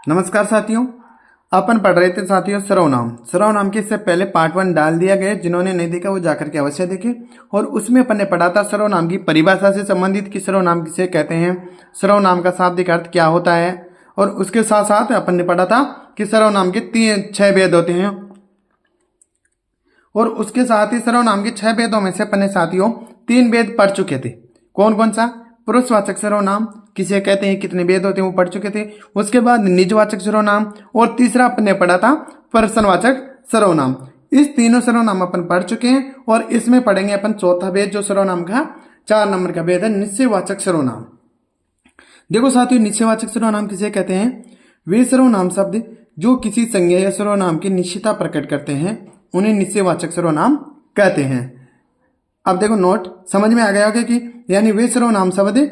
नमस्कार साथियों, अपन पढ़ रहे थे साथियों सर्वनाम। सर्वनाम के इससे पहले पार्ट 1 डाल दिया गया, जिन्होंने नहीं देखा वो जाकर के अवश्य देखें। और उसमें अपन ने पढ़ा था सर्वनाम की परिभाषा से संबंधित कि सर्वनाम किसे कहते हैं, सर्वनाम का शाब्दिक अर्थ क्या होता है। और उसके साथ साथ अपन ने पढ़ा था कि सर्वनाम के 6 भेद होते हैं। और उसके साथ ही सर्वनाम के 6 भेदों में से अपन ने साथियों 3 भेद पढ़ चुके थे। कौन कौन सा? पुरुषवाचक सर्वनाम किसे कहते हैं, कितने भेद होते हैं, वो पढ़ चुके थे। उसके बाद निजवाचक सर्वनाम और तीसरा अपन ने पढ़ा था प्रश्नवाचक सर्वनाम। इस तीनों सर्वनाम अपन पढ़ चुके हैं और इसमें पढ़ेंगे अपन चौथा भेद, जो सर्वनाम का 4 नंबर का भेद है, निश्चयवाचक सर्वनाम। देखो साथियों, निश्चयवाचक सर्वनाम किसे कहते हैं? वे सर्वनाम शब्द जो किसी संज्ञा या सर्वनाम की निश्चितता प्रकट करते हैं, उन्हें निश्चयवाचक सर्वनाम कहते हैं। अब देखो नोट समझ में आ गया होगा कि यानी वे सर्वनाम शब्द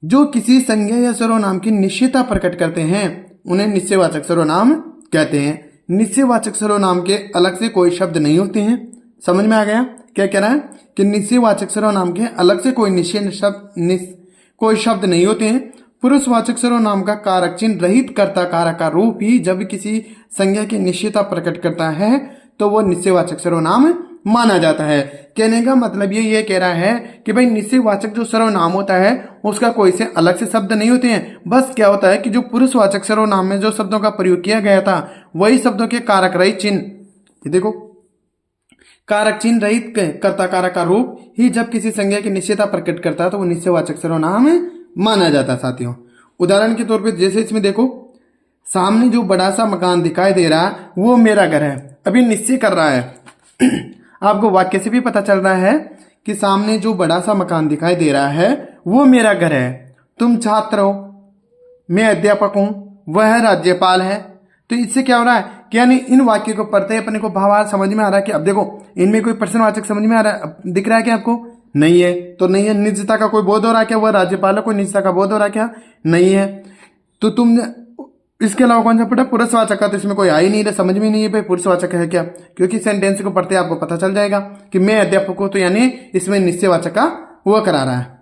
जो किसी संज्ञा या सर्वनाम की निश्चितता प्रकट करते हैं, उन्हें निश्चयवाचक सर्वनाम कहते हैं। निश्चयवाचक सर्वनाम के अलग से कोई शब्द नहीं होते हैं। समझ में आ गया क्या कह रहा है कि निश्चयवाचक सर्वनाम के अलग से कोई शब्द नहीं होते हैं। पुरुषवाचक सर्वनाम का कारक चिन्ह रहित कर्ता कारक का रूप ही जब किसी संज्ञा की निश्चितता प्रकट करता है तो वह निश्चयवाचक सर्वनाम माना जाता है। कहने का मतलब ये कह रहा है कि भाई निश्चयवाचक जो सर्वनाम होता है उसका कोई से अलग से शब्द नहीं होते हैं। बस क्या होता है कि जो पुरुषवाचक सर्वनाम में जो शब्दों का प्रयोग किया गया था वही शब्दों के कारक रहित चिन्ह, देखो कारक चिन्ह रहित कर्ता कारक का रूप ही जब किसी संज्ञा की निश्चयता प्रकट करता है तो वो निश्चयवाचक सर्वनाम माना जाता है। साथियों उदाहरण के तौर पर जैसे इसमें देखो, सामने जो बड़ा सा मकान दिखाई दे रहा है वो मेरा घर है। अभी निश्चय कर रहा है आपको वाक्य से भी पता चल रहा है कि सामने जो बड़ा सा मकान दिखाई दे रहा है वो मेरा घर है। तुम छात्र हो, मैं अध्यापक हूं, वह राज्यपाल है। तो इससे क्या हो रहा है कि यानी इन वाक्य को पढ़ते अपने को भावार्थ समझ में आ रहा है कि अब देखो इनमें कोई प्रश्नवाचक समझ में आ रहा है, दिख रहा है क्या आपको? नहीं है। तो नहीं है। निजता का कोई बोध हो रहा है क्या? वह राज्यपाल है, कोई निजता का बोध हो रहा है क्या? नहीं है। तो तुम इसके अलावा कौन सा पढ़ा? पुरुषवाचक का तो इसमें कोई आ ही नहीं रहा, समझ में नहीं है भाई पुरुषवाचक है क्या, क्योंकि सेंटेंस को पढ़ते आपको पता चल जाएगा कि मैं अध्यापक हूं, तो यानी इसमें निश्चयवाचक का वो करा रहा है।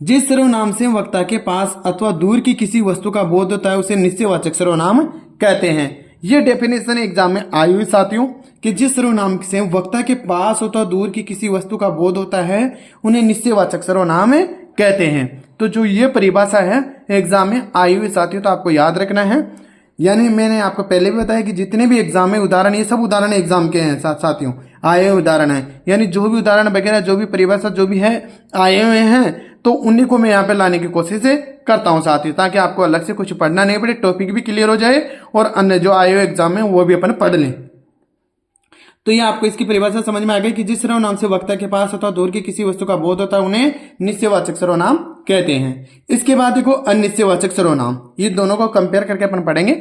जिस सर्वनाम से वक्ता के पास अथवा दूर की किसी वस्तु का बोध होता है उसे निश्चयवाचक सर्वनाम कहते हैं। यह डेफिनेशन एग्जाम में आई हुई साथियों कि जिस सर्वनाम से वक्ता के पास अथवा दूर की किसी वस्तु का बोध होता है उन्हें निश्चयवाचक सर्वनाम कहते हैं। तो जो ये परिभाषा है एग्जाम में आई हुई साथियों, तो आपको याद रखना है। यानी मैंने आपको पहले भी बताया कि जितने भी एग्जाम में उदाहरण, ये सब उदाहरण एग्जाम के हैं साथियों, आए हुए उदाहरण है। यानी जो भी उदाहरण वगैरह जो भी परिभाषा जो भी है आए हुए हैं, तो उन्हीं को मैं यहाँ पे लाने की कोशिश करता हूँ साथियों, ताकि आपको अलग से कुछ पढ़ना नहीं पड़े, टॉपिक भी क्लियर हो जाए और अन्य जो आए हुए एग्जाम में वो भी अपन पढ़ लें। तो ये आपको इसकी परिभाषा समझ में आ गई कि जिस सर्वनाम से वक्ता के पास अथवा दूर की किसी वस्तु का बोध होता है उन्हें निश्चयवाचक सर्वनाम कहते हैं। इसके बाद देखो अनिश्चयवाचक सर्वनाम, ये दोनों को कंपेयर करके अपन पढ़ेंगे।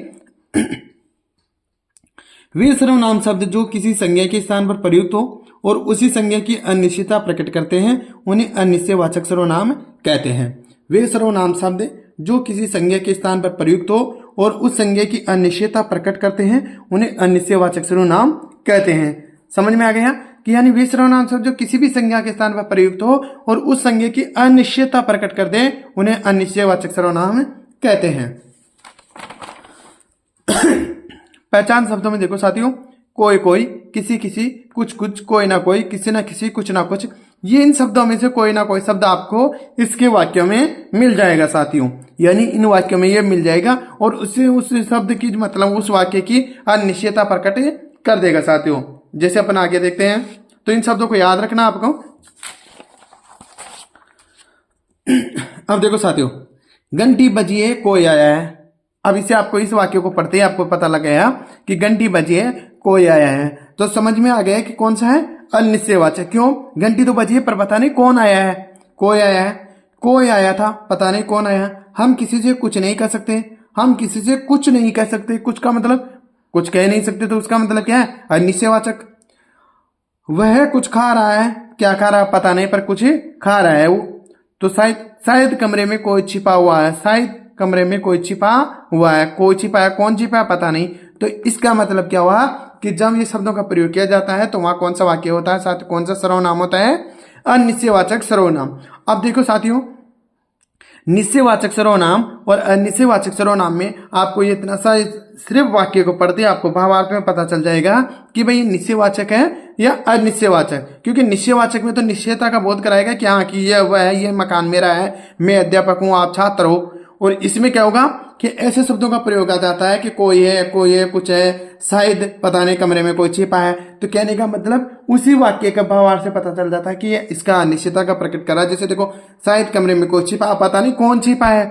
वे सर्वनाम शब्द जो किसी संज्ञा के स्थान पर प्रयुक्त हो और उसी संज्ञा की अनिश्चितता प्रकट करते हैं उन्हें अनिश्चयवाचक सर्वनाम कहते हैं। वे सर्वनाम शब्द जो किसी संज्ञा के स्थान पर प्रयुक्त हो और उस संज्ञा की अनिश्चितता प्रकट करते हैं उन्हें अनिश्चयवाचक सर्वनाम कहते हैं। समझ में आ गया कि यानी वे सर्वनाम शब्द जो किसी भी संज्ञा के स्थान पर प्रयुक्त हो और उस संज्ञा की अनिश्चितता प्रकट कर दे उन्हें अनिश्चयवाचक सर्वनाम कहते हैं। पहचान शब्दों में देखो साथियों, कोई कोई, किसी किसी, कुछ कुछ, कोई ना कोई, किसी ना किसी, कुछ ना कुछ, ये इन शब्दों में से कोई ना कोई शब्द आपको इसके वाक्यों में मिल जाएगा साथियों। यानी इन वाक्यों में ये मिल जाएगा और उससे उस शब्द की मतलब उस वाक्य की अनिश्चितता प्रकट कर देगा साथियों। जैसे अपन आगे देखते हैं, तो इन शब्दों को याद रखना आपको। अब देखो साथियों, घंटी बजी है, कोई आया है। अब इसे आपको इस वाक्य को पढ़ते ही आपको पता लग गया कि घंटी बजी है, कोई आया है। तो समझ में आ गया कि कौन सा है? अनिश्चयवाचक। क्यों? घंटी तो बजी है पर पता नहीं कौन आया है। कोई आया है, कोई आया था, पता नहीं कौन आया। हम किसी से कुछ नहीं कह सकते, हम किसी से कुछ नहीं कह सकते। कुछ का मतलब कुछ कह नहीं सकते, तो उसका मतलब क्या है? अनिश्चयवाचक। वह कुछ खा रहा है, क्या खा रहा है पता नहीं, पर कुछ खा रहा है वो। तो शायद कमरे में कोई छिपा हुआ है, शायद कमरे में कोई छिपा हुआ है। कोई छिपा है, कौन छिपा है पता नहीं। तो इसका मतलब क्या हुआ कि जब ये शब्दों का प्रयोग किया जाता है तो वहां कौन सा वाक्य होता है, साथ कौन सा सर्वनाम होता है? अनिश्चयवाचक सर्वनाम। अब देखो साथियों, निश्चयवाचक सर्वनाम और अनिश्चयवाचक सर्वनाम में आपको ये इतना सा सिर्फ वाक्य को पढ़ते आपको भावार्थ में पता चल जाएगा कि भाई निश्चयवाचक है या अनिश्चयवाचक। क्योंकि निश्चयवाचक में तो निश्चयता का बोध कराएगा कि हाँ कि यह वह है, ये मकान मेरा है, मैं अध्यापक हूँ, आप छात्र हो। और इसमें क्या होगा कि ऐसे शब्दों का प्रयोग आ जाता है कि कोई है, कुछ है, शायद पता नहीं कमरे में कोई छिपा है। तो कहने का मतलब उसी वाक्य का भावार्थ से पता चल जाता है कि ये इसका अनिश्चितता का प्रकट कर रहा है। जैसे देखो, शायद कमरे में कोई छिपा, पता नहीं कौन छिपा है,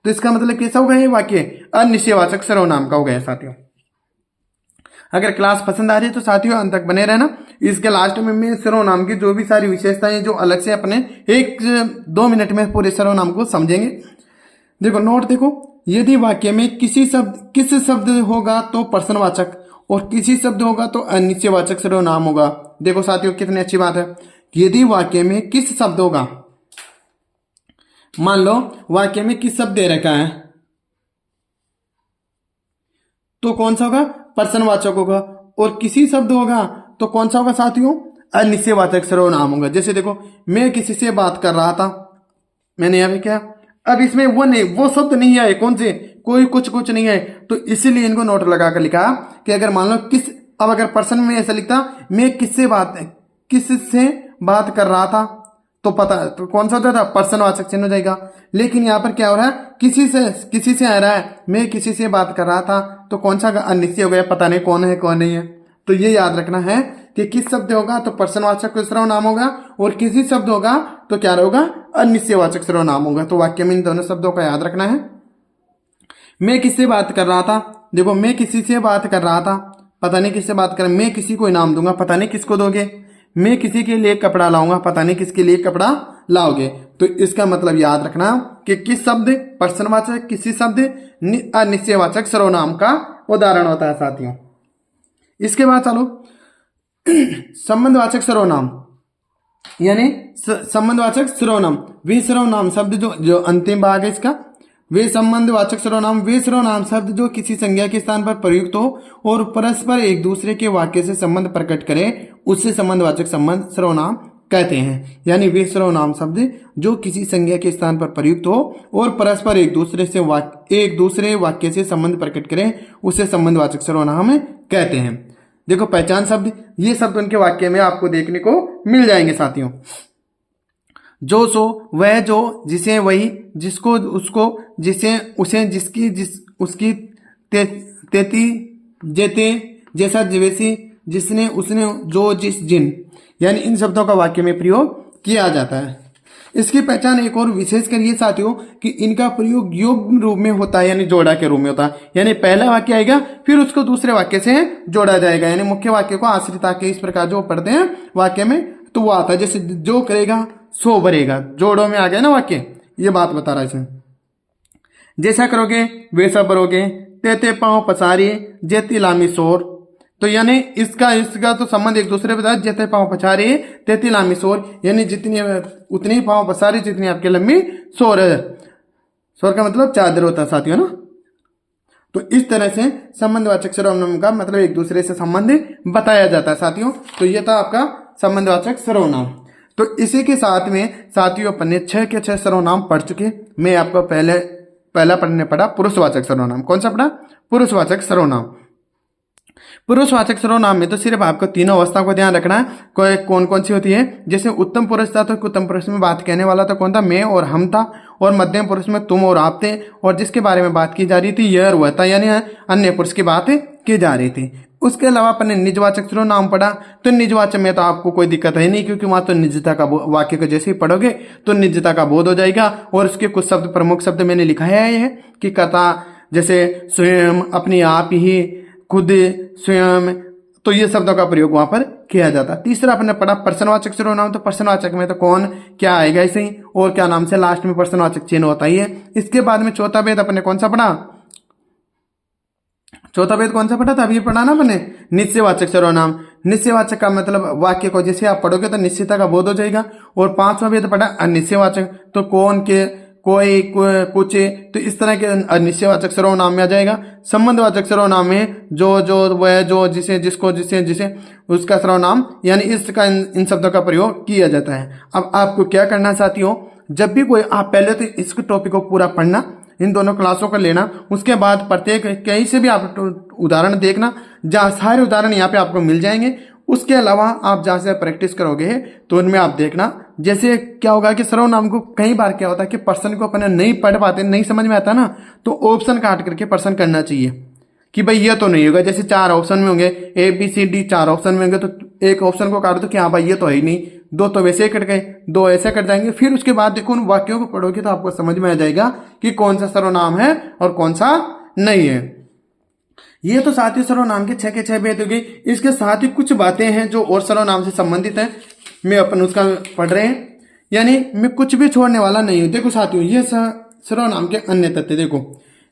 तो इसका मतलब कैसा होगा ये वाक्य? अनिश्चयवाचक सर्वनाम का हो गया साथियों। अगर क्लास पसंद आ रही है तो साथियों अंत तक बने रहना। इसके लास्ट में मैं सर्वनाम की जो भी सारी विशेषताएं जो अलग से अपने 1-2 मिनट में पूरे सर्वनाम को समझेंगे। देखो नोट देखो, यदि वाक्य में किस शब्द होगा तो प्रश्नवाचक और किसी शब्द होगा तो अनिश्चयवाचक सर्वनाम होगा। देखो साथियों कितनी अच्छी बात है, यदि वाक्य में किस शब्द होगा, मान लो वाक्य में किस शब्द दे रखा है तो कौन सा होगा? प्रश्नवाचक होगा। और किसी शब्द होगा तो कौन सा होगा साथियों? अनिश्चयवाचक सर्वनाम होगा। जैसे देखो, मैं किसी से बात कर रहा था, मैंने यहाँ पे क्या, अब इसमें वो शब्द नहीं आए, कौन से, कोई कुछ नहीं है, तो इसीलिए इनको नोट लगा कर लिखा कि अगर मान लो किस, अब अगर प्रश्न में ऐसा लिखता मैं किससे बात कर रहा था तो पता तो कौन सा होता था? प्रश्नवाचक चिन्ह हो जाएगा। लेकिन यहाँ पर क्या हो रहा है, किसी से आ रहा है, मैं किसी से बात कर रहा था तो कौन सा अनिश्चय हो गया, पता नहीं कौन है कौन नहीं है। तो ये याद रखना है कि किस शब्द होगा तो प्रश्नवाचक सर्वनाम होगा और किसी शब्द होगा तो क्या होगा? अनिश्चयवाचक सर्वनाम होगा। तो वाक्य में इन दोनों शब्दों का याद रखना है। मैं किससे बात कर रहा था, देखो मैं किसी से बात कर रहा था, पता नहीं किससे बात कर, मैं किसी को इनाम दूंगा, पता नहीं किसको दोगे, मैं किसी के लिए कपड़ा लाऊंगा, पता नहीं किसके लिए कपड़ा लाओगे। तो इसका मतलब याद रखना कि किस शब्द प्रश्नवाचक, किसी शब्द अनिश्चयवाचक सर्वनाम का उदाहरण होता है साथियों। इसके बाद चलो संबंधवाचक सर्वनाम, यानी संबंधवाचक सर्वनाम, वे सर्वनाम शब्द जो अंतिम भाग है इसका, वे संबंधवाचक सर्वनाम वे सर्वनाम शब्द जो किसी संज्ञा के स्थान पर प्रयुक्त हो और परस्पर एक दूसरे के वाक्य से संबंध प्रकट करे, उससे संबंधवाचक संबंध सर्वनाम कहते हैं। यानी वे सर्वनाम शब्द जो किसी संज्ञा के स्थान पर प्रयुक्त हो और परस्पर एक दूसरे वाक्य से संबंध प्रकट करें, उसे संबंधवाचक सर्वनाम कहते हैं। देखो पहचान शब्द, ये शब्द उनके वाक्य में आपको देखने को मिल जाएंगे साथियों। जो सो, वह जो, जिसे वही, जिसको उसको, जिसे उसे, जिसकी उसकी, तेती जेते, जैसा वैसी, जिसने उसने, जो जिस जिन, यानी इन शब्दों का वाक्य में प्रयोग किया जाता है। इसकी पहचान एक और विशेषकर ये साथियों कि इनका प्रयोग योग रूप में होता है, यानी जोड़ा के रूप में होता है। यानी पहला वाक्य आएगा फिर उसको दूसरे वाक्य से जोड़ा जाएगा, यानी मुख्य वाक्य को आश्रित आके इस प्रकार जो पढ़ते हैं वाक्य में तो वो आता है। जैसे जो करेगा सो भरेगा, जोड़ों में आ गया ना वाक्य, ये बात बता रहा है इसमें। जैसा करोगे वैसा भरोगे, तेते पांव पसारी, जेती लामी शोर। तो यानी इसका तो संबंध एक दूसरे बता, जेते पांव पछारी तेती लामी शोर, यानी जितनी उतनी पांव पसारी जितनी आपकी लंबी शोर है। शोर का मतलब चादर होता है साथियों ना। तो इस तरह से संबंधवाचक सर्वनाम का मतलब एक दूसरे से संबंध बताया जाता है साथियों। तो ये था आपका संबंधवाचक सर्वनाम। तो इसी के साथ में साथियों अपन ने 6 के 6 सर्वनाम पढ़ चुके। मैं आपको पहला पढ़ने पड़ा पुरुषवाचक सर्वनाम। कौन सा पढ़ा? पुरुषवाचक सर्वनाम। पुरुषवाचक सर्वनाम में तो सिर्फ आपको तीनों अवस्थाओं को ध्यान रखना है। कौन कौन सी होती है? जैसे उत्तम पुरुष था तो उत्तम पुरुष में बात कहने वाला तो कौन था? मैं और हम था। और मध्यम पुरुष में तुम और आप थे। और जिसके बारे में बात की जा रही थी यह और वह था, यानी अन्य पुरुष की बात की जा रही थी। उसके अलावा अपन ने निजवाचक सर्वनाम पढ़ा। तो निजवाचक में तो आपको कोई दिक्कत है नहीं, क्योंकि वहां तो निजता का वाक्य को जैसे ही पढ़ोगे तो निजता का बोध हो जाएगा। और उसके कुछ शब्द, प्रमुख शब्द मैंने लिखा है कि कथा, जैसे स्वयं, अपने आप ही, खुद, स्वयं, तो ये शब्दों का प्रयोग वहां पर किया जाता। तीसरा अपने पढ़ा प्रश्नवाचक सर्वनाम। तो प्रश्नवाचक में तो कौन क्या आएगा ऐसे ही, और क्या नाम से लास्ट में प्रश्नवाचक चिन्ह होता ही है। इसके बाद में चौथा भेद अपने कौन सा पढ़ा? चौथा भेद कौन सा पढ़ा था? अभी पढ़ा ना अपने, निश्चयवाचक सर्वनाम। निश्चयवाचक का मतलब वाक्य को जैसे आप पढ़ोगे तो निश्चितता का बोध हो जाएगा। और पांचवा भेद पढ़ा अनिश्चयवाचक। तो कौन, के, कोई, कुछ, तो इस तरह के अनिश्चयवाचक सर्वनाम में आ जाएगा। संबंधवाचक सर्वनाम में जो, वह, जो, जिसे, जिसको, जिसे, उसका सर्वनाम, यानी इसका इन शब्दों का प्रयोग किया जाता है। अब आपको क्या करना साथियों, जब भी कोई आप पहले तो इस टॉपिक को पूरा पढ़ना, इन दोनों क्लासों को लेना, उसके बाद प्रत्येक कहीं से भी आप उदाहरण देखना, जहाँ सारे उदाहरण यहाँ पे आपको मिल जाएंगे। उसके अलावा आप जहाँ से प्रैक्टिस करोगे तो उनमें आप देखना, जैसे क्या होगा कि सर्वनाम को कई बार क्या होता है कि पर्सन को अपने नहीं पढ़ पाते, नहीं समझ में आता ना, तो ऑप्शन काट करके पर्सन करना चाहिए कि भाई ये तो नहीं होगा। जैसे 4 ऑप्शन में होंगे, A B C D 4 option में होंगे, तो एक ऑप्शन को काट दो कि हाँ भाई ये तो है ही नहीं, 2 तो वैसे ही कट गए, 2 ऐसे कट जाएंगे। फिर उसके बाद देखो उन वाक्यों को पढ़ोगे तो आपको समझ में आ जाएगा कि कौन सा सर्वनाम है और कौन सा नहीं है। ये तो साथ ही सर्वनाम के 6 के 6 भेद हो गई। इसके साथ ही कुछ बातें हैं जो और सर्वनाम से संबंधित है, मैं अपन उसका पढ़ रहे हैं, यानी मैं कुछ भी छोड़ने वाला नहीं हूं। देखो साथियों, ये सर्वनाम के अन्य तथ्य देखो,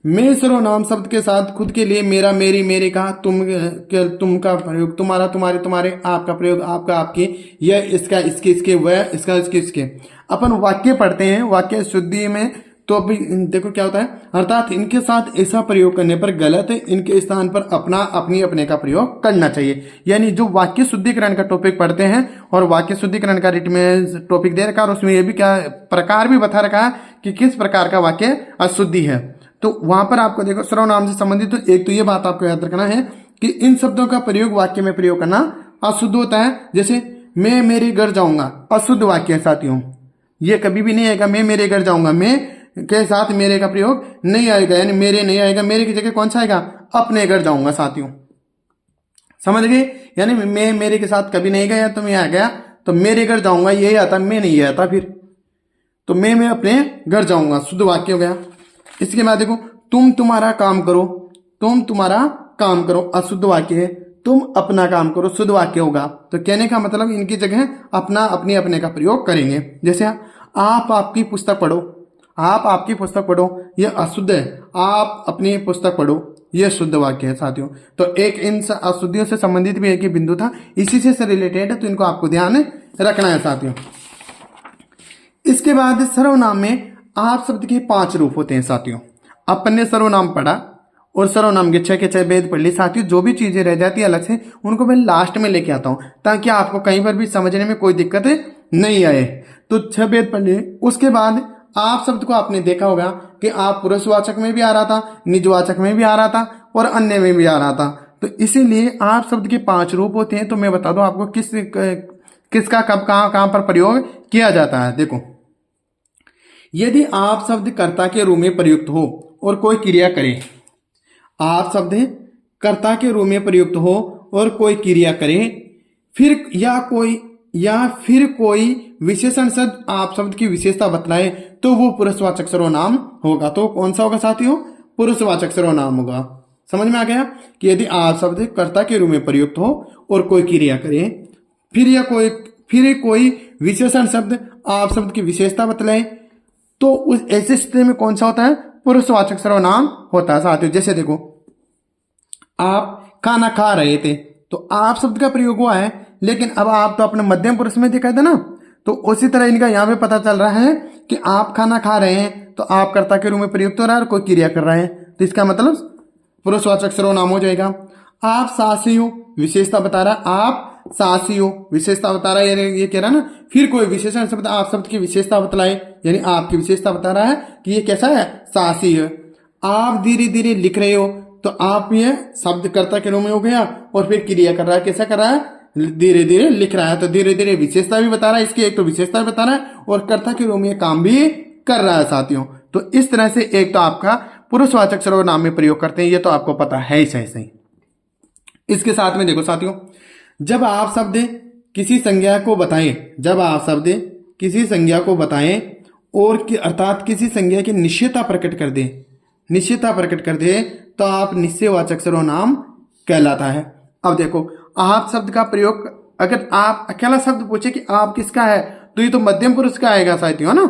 मैं सर्वनाम शब्द के साथ खुद के लिए मेरा, मेरी, मेरे का, तुम का प्रयोग, तुम्हारा, तुम्हारे, तुम्हारे, आपका प्रयोग, आपका, आपकी, यह, इसका, इसके, इसके, वह, इसका, इसके, इसके। अपन वाक्य पढ़ते हैं, वाक्य शुद्धि में तो अभी देखो क्या होता है, अर्थात इनके साथ ऐसा प्रयोग करने पर गलत है, इनके स्थान पर अपना, अपनी, अपने का प्रयोग करना चाहिए। यानी जो वाक्य शुद्धिकरण का टॉपिक पढ़ते हैं और वाक्य शुद्धिकरण का रिट में टॉपिक दे रखा है और उसमें यह भी क्या प्रकार भी बता रखा है कि किस प्रकार का वाक्य अशुद्धि है, तो वहां पर आपको देखो सर्वनाम से संबंधित तो एक तो ये बात आपको याद रखना है कि इन शब्दों का प्रयोग वाक्य में प्रयोग करना अशुद्ध होता है। जैसे मैं मेरे घर जाऊंगा, अशुद्ध वाक्य है साथियों, ये कभी भी नहीं आएगा। मैं मेरे घर जाऊंगा, मैं के साथ मेरे का प्रयोग नहीं आएगा, यानी मेरे नहीं आएगा, मेरे की जगह कौन सा आएगा, अपने घर जाऊंगा साथियों, समझ गए। यानी मैं मेरे के साथ कभी नहीं गया, तो मैं आ गया तो मेरे घर जाऊंगा यही आता, मैं नहीं आता, फिर तो मैं अपने घर जाऊंगा, शुद्ध वाक्य हो गया। इसके बाद देखो तुम तुम्हारा काम करो, तुम तुम्हारा काम करो, अशुद्ध वाक्य है। तुम अपना काम करो, शुद्ध वाक्य होगा। तो कहने का मतलब इनकी जगह अपना, अपनी, अपने का प्रयोग करेंगे। जैसे आप आपकी पुस्तक पढ़ो, आप आपकी पुस्तक पढ़ो, यह अशुद्ध है। आप अपनी पुस्तक पढ़ो, यह शुद्ध वाक्य है साथियों। तो एक इन अशुद्धियों से संबंधित भी एक ही बिंदु था, इसी से रिलेटेड है, तो इनको आपको ध्यान रखना है साथियों। इसके बाद सर्वनाम में आप शब्द के 5 रूप होते हैं साथियों। अपन ने सर्वनाम पढ़ा और सर्वनाम के 6 के 6 भेद पढ़ ली साथियों। जो भी चीजें रह जाती है अलग से, उनको मैं लास्ट में लेके आता हूं ताकि आपको कहीं पर भी समझने में कोई दिक्कत नहीं आए। तो 6 भेद पढ़ लिए। उसके बाद आप शब्द को आपने देखा होगा कि आप पुरुषवाचक में भी आ रहा था, निजवाचक में भी आ रहा था और अन्य में भी आ रहा था। तो इसीलिए आप शब्द के 5 रूप होते हैं। तो मैं बता दूं आपको किसका कब कहां पर प्रयोग किया जाता है। देखो, यदि आप शब्द कर्ता के रूप में प्रयुक्त हो और कोई क्रिया करे, आप शब्द कर्ता के रूप में प्रयुक्त हो और कोई क्रिया करे, फिर फिर कोई विशेषण शब्द आप शब्द की विशेषता बतलाए, तो वो पुरुषवाचक सर्वनाम होगा। तो कौन सा होगा साथियों, पुरुषवाचक सर्वनाम होगा। समझ में आ गया कि यदि आप शब्द कर्ता के रूप में प्रयुक्त हो और कोई क्रिया करे, फिर कोई विशेषण शब्द आप शब्द की विशेषता बतलाए, तो उस ऐसे स्थिति में कौन सा होता है, पुरुषवाचक सर्वनाम होता है साथियों। जैसे देखो, आप खाना खा रहे थे, तो आप शब्द का प्रयोग हुआ है, लेकिन अब आप तो अपने मध्यम पुरुष में दिखाई दे ना, तो उसी तरह इनका यहाँ पे पता चल रहा है कि आप खाना खा रहे हैं, तो आप कर्ता के रूप में प्रयुक्त हो रहा है और कोई क्रिया कर रहा है, तो इसका मतलब पुरुषवाचक सर्वनाम हो जाएगा। आप साहसी हो, विशेषता बता रहा है, आप साहसी हो, विशेषता बता रहा है, ये कह रहा है ना। फिर कोई विशेषण शब्द आप शब्द की विशेषता बतलाए, यानी आपकी विशेषता बता रहा है कि ये कैसा है, साहसी है। आप धीरे धीरे लिख रहे हो, तो आप ये शब्द कर्ता के रूप में हो गया और फिर क्रिया कर रहा है, कैसा कर रहा है, धीरे धीरे लिख रहा है। तो धीरे धीरे विशेषता भी बता रहा है, इसकी एक तो विशेषता भी बता रहा है और कर्ता के रूप में काम भी कर रहा है साथियों। तो इस तरह से एक तो आपका पुरुषवाचक सर्वनाम में प्रयोग करते हैं, ये तो आपको पता है ही सही। इसके साथ में देखो साथियों, जब आप शब्द किसी संज्ञा को बताएं, जब आप शब्द किसी संज्ञा को बताएं और अर्थात किसी संज्ञा की निश्चयता प्रकट कर दे, निश्चयता प्रकट कर दे, तो आप निश्चयवाचक सर्वनाम कहलाता है। अब देखो, आप शब्द का प्रयोग, अगर आप अकेला शब्द पूछे कि आप किसका है, तो ये तो मध्यम पुरुष का आएगा साथियों, है ना,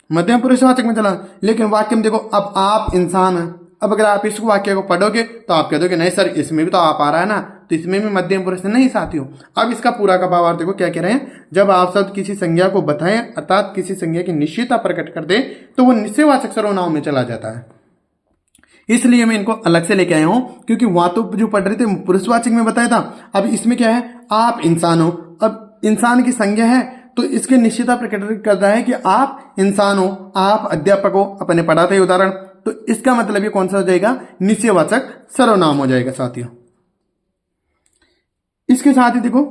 मध्यम पुरुषवाचक में चला। लेकिन वाक्य में देखो, अब आप इंसान है, अब अगर आप इस वाक्य को पढ़ोगे तो आप कह दोगे नहीं सर, इसमें भी तो आप आ रहा है ना, तो इसमें भी मध्यम पुरुष नहीं साथियों। अब इसका पूरा का भावार्थ देखो क्या कह रहे हैं, जब आप शब्द किसी संज्ञा को बताएं अर्थात किसी संज्ञा की निश्चयता प्रकट कर दे, तो वो निश्चयवाचक सर्वनाम में चला जाता है। इसलिए मैं इनको अलग से लेके आया हूं, क्योंकि वहां तो जो पढ़ रहे थे पुरुषवाचक में बताया था, अब इसमें क्या है, आप इंसान हो। अब इंसान की संज्ञा है तो इसकी निश्चितता प्रकट करता है कि आप इंसान हो, आप अध्यापक हो, अपने पढ़ाते उदाहरण, तो इसका मतलब ये कौन सा हो जाएगा, निश्चयवाचक सर्वनाम हो जाएगा साथियों। इसके साथ ही देखो,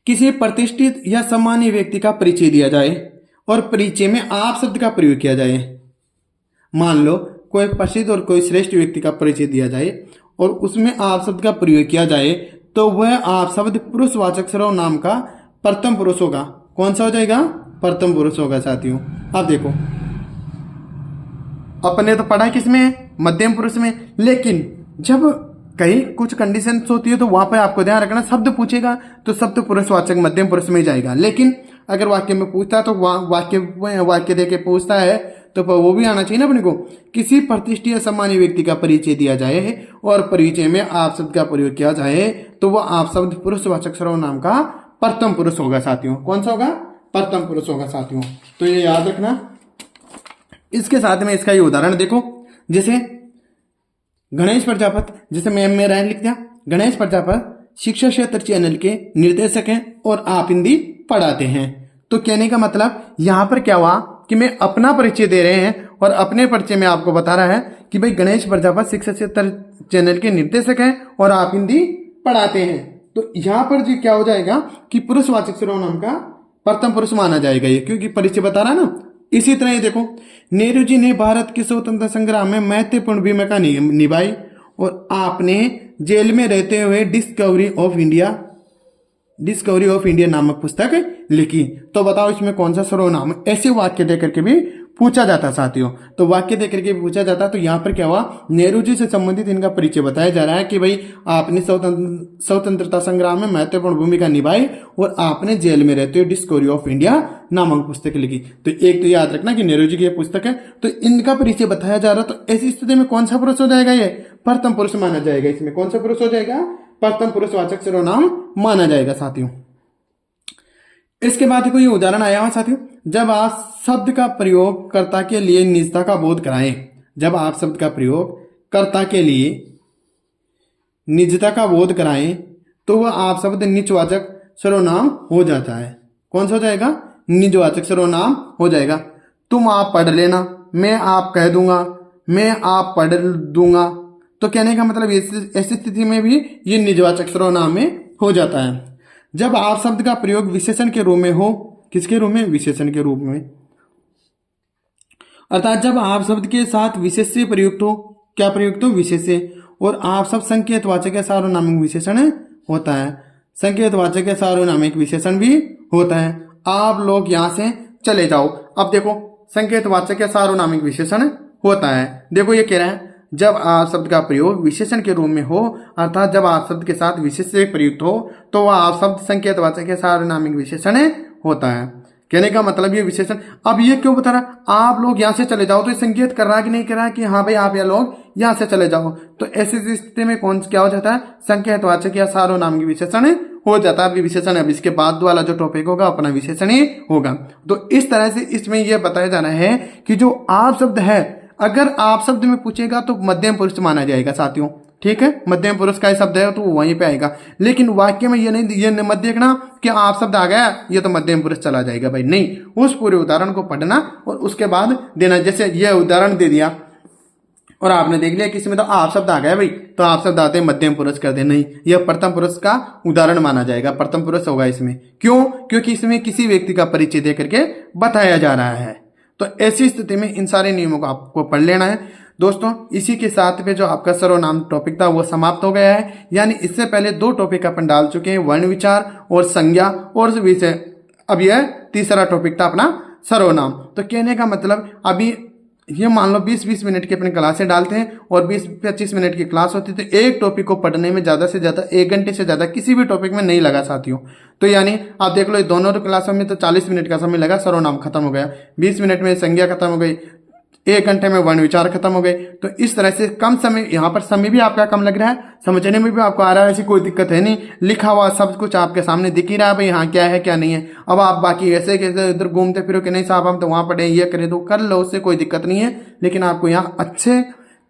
किसी प्रतिष्ठित या सम्मानीय व्यक्ति का परिचय दिया जाए और परिचय में आप शब्द का प्रयोग किया जाए। मान लो कोई प्रसिद्ध और कोई श्रेष्ठ व्यक्ति का परिचय दिया जाए और उसमें आप शब्द का प्रयोग किया जाए, तो वह आप शब्द पुरुषवाचक सर्वनाम का प्रथम पुरुष होगा। कौन सा हो जाएगा, प्रथम पुरुष होगा साथियों। अब देखो, अपने तो पढ़ा किसमें, मध्यम पुरुष में, लेकिन जब कहीं कुछ कंडीशंस होती है तो वहां पर आपको ध्यान रखना, शब्द पूछेगा तो शब्द पुरुषवाचक मध्यम पुरुष में जाएगा, लेकिन अगर वाक्य में पूछता है तो वाक्य देके पूछता है तो वो भी आना चाहिए ना अपने को। किसी प्रतिष्ठित या सम्मानीय व्यक्ति का परिचय दिया जाए और परिचय में आप शब्द का प्रयोग किया जाए तो वह आप शब्द पुरुषवाचक सर्वनाम का प्रथम पुरुष होगा साथियों। कौन सा होगा, प्रथम पुरुष होगा साथियों, तो ये याद रखना। इसके साथ में इसका ये उदाहरण देखो, जैसे गणेश प्रजापत, जैसे मैं राय लिख दिया, गणेश प्रजापत शिक्षा क्षेत्र चैनल के निर्देशक हैं और आप हिंदी पढ़ाते हैं। तो कहने का मतलब यहां पर क्या हुआ कि मैं अपना परिचय दे रहे हैं और अपने परिचय में आपको बता रहा है कि भाई गणेश प्रजापत शिक्षा क्षेत्र चैनल के निर्देशक हैं और आप हिंदी पढ़ाते हैं। तो यहां पर जी क्या हो जाएगा कि पुरुषवाचक सर्वनाम का प्रथम पुरुष माना जाएगा ये, क्योंकि परिचय बता रहा ना। इसी तरह ये देखो, नेहरू जी ने भारत के स्वतंत्रता संग्राम में महत्वपूर्ण भूमिका निभाई और आपने जेल में रहते हुए डिस्कवरी ऑफ इंडिया नामक पुस्तक लिखी। तो बताओ इसमें कौन सा सर्वनाम, ऐसे वाक्य देकर के भी पूछा जाता साथियों। तो वाक्य देकर के पूछा जाता, तो यहाँ पर क्या हुआ, नेहरू जी से संबंधित इनका परिचय बताया जा रहा है कि भाई आपने स्वतंत्रता संग्राम में महत्वपूर्ण भूमिका निभाई और आपने जेल में रहते हुए डिस्कवरी ऑफ इंडिया नामक पुस्तक लिखी। तो एक तो याद रखना कि नेहरू जी की ये पुस्तक है, तो इनका परिचय बताया जा रहा, तो ऐसी स्थिति में कौन सा पुरुष हो जाएगा, ये प्रथम पुरुष माना जाएगा। इसमें कौन सा पुरुष हो जाएगा, प्रथम पुरुषवाचक सर्वनाम माना जाएगा साथियों। इसके बाद कोई उदाहरण आया हुआ साथियों, जब आप शब्द का प्रयोग कर्ता के लिए निजता का बोध कराएं, जब आप शब्द का प्रयोग कर्ता के लिए निजता का बोध कराएं तो वह आप शब्द निजवाचक सर्वनाम हो जाता है। कौन सा हो जाएगा, निजवाचक सर्वनाम हो जाएगा। तुम आप पढ़ लेना, मैं आप कह दूंगा, मैं आप पढ़ दूंगा। तो कहने का मतलब ऐसी स्थिति में भी ये निजवाचक सर्वनाम में हो जाता है। जब आप शब्द का प्रयोग विशेषण के रूप में हो, किसके रूप में, विशेषण के रूप में, अर्थात जब आप शब्द के साथ विशेष्य प्रयुक्त हो, क्या प्रयुक्त हो, विशेष्य, और आप शब्द संकेतवाचक या सार्वनामिक विशेषण होता है, संकेतवाचक या सार्वनामिक विशेषण भी होता है। आप लोग यहां से चले जाओ। अब देखो, संकेतवाचक या सार्वनामिक विशेषण होता है। देखो ये कह रहा है जब आप शब्द का प्रयोग विशेषण के रूप में हो, अर्थात जब आप शब्द के साथ विशेष्य प्रयुक्त हो तो वह आप शब्द संकेतवाचक या सार्वनामिक विशेषण होता है। कहने का मतलब ये विशेषण, अब ये क्यों बता रहा, आप लोग यहाँ से चले जाओ, तो ये संकेत कर रहा है कि नहीं कर रहा है कि हाँ भाई आप या लोग यहाँ से चले जाओ। तो ऐसी स्थिति में कौन क्या हो जाता है, संकेतवाचक या सार्वनामिक विशेषण हो जाता है। अभी विशेषण, अब इसके बाद वाला जो टॉपिक होगा अपना विशेषण ही होगा। तो इस तरह से इसमें यह बताया जाना है कि जो आप शब्द है, अगर आप शब्द में पूछेगा तो मध्यम पुरुष माना जाएगा साथियों। ठीक है, मध्यम पुरुष का शब्द है तो वहीं पे आएगा, लेकिन वाक्य में ये नहीं, ये मत देखना कि आप शब्द आ गया ये तो मध्यम पुरुष चला जाएगा भाई, नहीं। उस पूरे उदाहरण को पढ़ना और उसके बाद देना। जैसे ये उदाहरण दे दिया और आपने देख लिया कि इसमें तो आप शब्द आ गया भाई, तो आप शब्द आते हैं मध्यम पुरुष कर दे, नहीं, यह प्रथम पुरुष का उदाहरण माना जाएगा, प्रथम पुरुष होगा इसमें। क्यों, क्योंकि इसमें किसी व्यक्ति का परिचय दे करके बताया जा रहा है। तो ऐसी स्थिति में इन सारे नियमों को आपको पढ़ लेना है दोस्तों। इसी के साथ में जो आपका सर्वनाम टॉपिक था वो समाप्त हो गया है। यानी इससे पहले 2 टॉपिक अपन डाल चुके हैं, वर्ण विचार और संज्ञा और विषय। अब यह तीसरा टॉपिक था अपना सर्वनाम। तो कहने का मतलब अभी ये मान लो 20-20 मिनट की अपनी क्लासें डालते हैं और 20-25 मिनट की क्लास होती है, तो एक टॉपिक को पढ़ने में ज्यादा से ज्यादा 1 घंटे से ज्यादा किसी भी टॉपिक में नहीं लगा साथियों। तो यानी आप देख लो दोनों क्लासों में तो 40 मिनट का समय लगा, सर्वनाम खत्म हो गया, 20 मिनट में संज्ञा खत्म हो गई, 1 घंटे में वर्ण विचार खत्म हो गए। तो इस तरह से कम समय, यहाँ पर समय भी आपका कम लग रहा है, समझने में भी आपको आ रहा है, ऐसी कोई दिक्कत है नहीं। लिखा हुआ सब कुछ आपके सामने दिख ही रहा है भाई, हाँ क्या है क्या नहीं है। अब आप बाकी ऐसे कैसे इधर घूमते फिरो कि नहीं साहब हम तो वहां पढ़े, ये करें तो कर लो, उससे कोई दिक्कत नहीं है। लेकिन आपको यहाँ अच्छे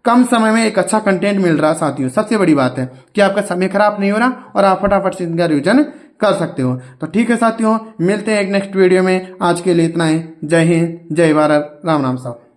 कम समय में एक अच्छा कंटेंट मिल रहा है साथियों। सबसे बड़ी बात है कि आपका समय खराब नहीं हो रहा और आप फटाफट से इनका रिवीजन कर सकते हो। तो ठीक है साथियों, मिलते हैं एक नेक्स्ट वीडियो में। आज के लिए इतना ही। जय हिंद, जय भारत, राम राम साहब।